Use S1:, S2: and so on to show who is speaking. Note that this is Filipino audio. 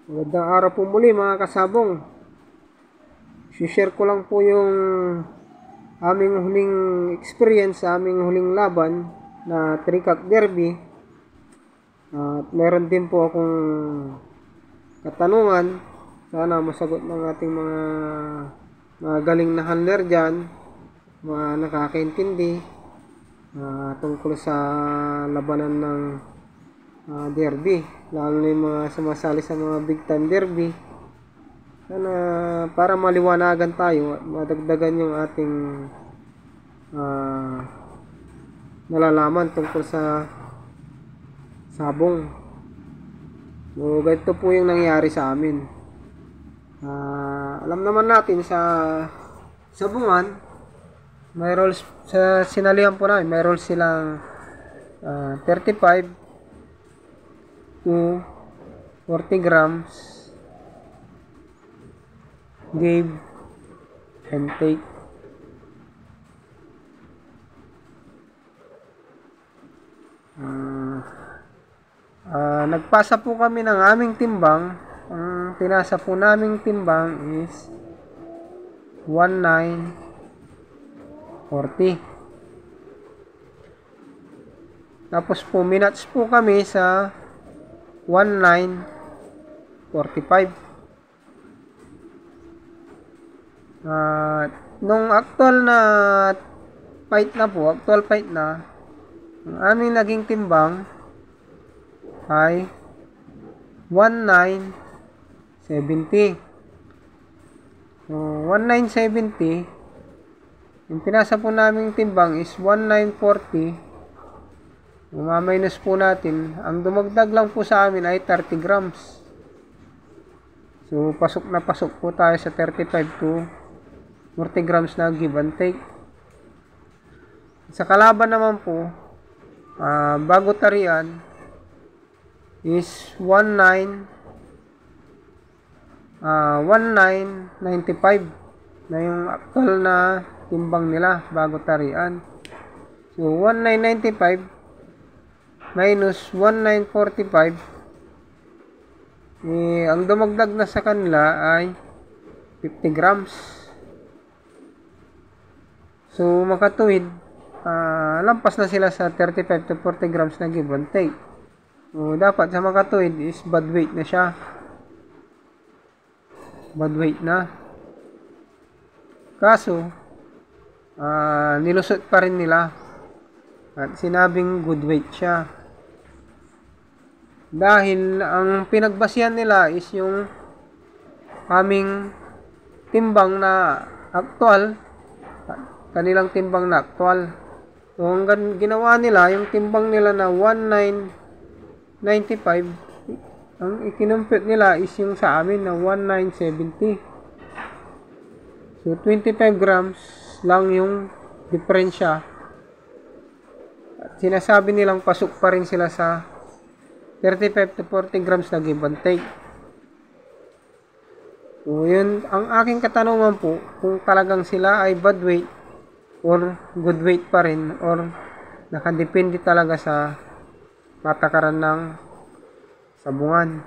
S1: Magandang araw po muli mga kasabong. Share ko lang po yung aming huling experience sa aming huling laban na Tricac Derby. At meron din po akong katanungan. Sana masagot ng ating mga galing na handler dyan, mga nakakaintindi tungkol sa labanan ng derby, lalo na yung mga sumasali sa mga big time derby. Sana para maliwanagan tayo at madagdagan yung ating nalalaman tungkol sa sabong. So, ganito po yung nangyari sa amin. Alam naman natin sa sabungan, may rolls sa sinalihan po namin, may rolls silang 35 to 40 grams give and take. Nagpasa po kami ng aming timbang. Ang tinasa po naming timbang is 1940. Tapos po minutes po kami sa 1945. Nung actual fight na, ang aming naging timbang ay 1970. So, 1970, yung pinasa po naming timbang is 1940. Minus po natin, ang dumagdag lang po sa amin ay 30 grams. So, pasok na pasok po tayo sa 35 to 40 grams na give and take. Sa kalaban naman po, bago tarian is 1995 na yung actual na timbang nila bago tarian. So, 1995 minus 1945, ang dumagdag na sa kanila ay 50 grams. So, makatuwid, lampas na sila sa 35 to 40 grams na give and take. So, dapat sa makatuwid is bad weight na siya. Bad weight na. Kaso, nilusot pa rin nila. At sinabing good weight siya. Dahil ang pinagbasihan nila is yung aming timbang na aktual, kanilang timbang na aktual. So, ang ginawa nila, yung timbang nila na 1995, ang ikinumpit nila is yung sa amin na 1970. So, 25 grams lang yung diferensya. At sinasabi nilang pasok pa rin sila sa 35 to 40 grams na give and take. So, yun ang aking katanungan po, kung talagang sila ay bad weight or good weight pa rin, or nakadepende talaga sa patakaran ng sabungan.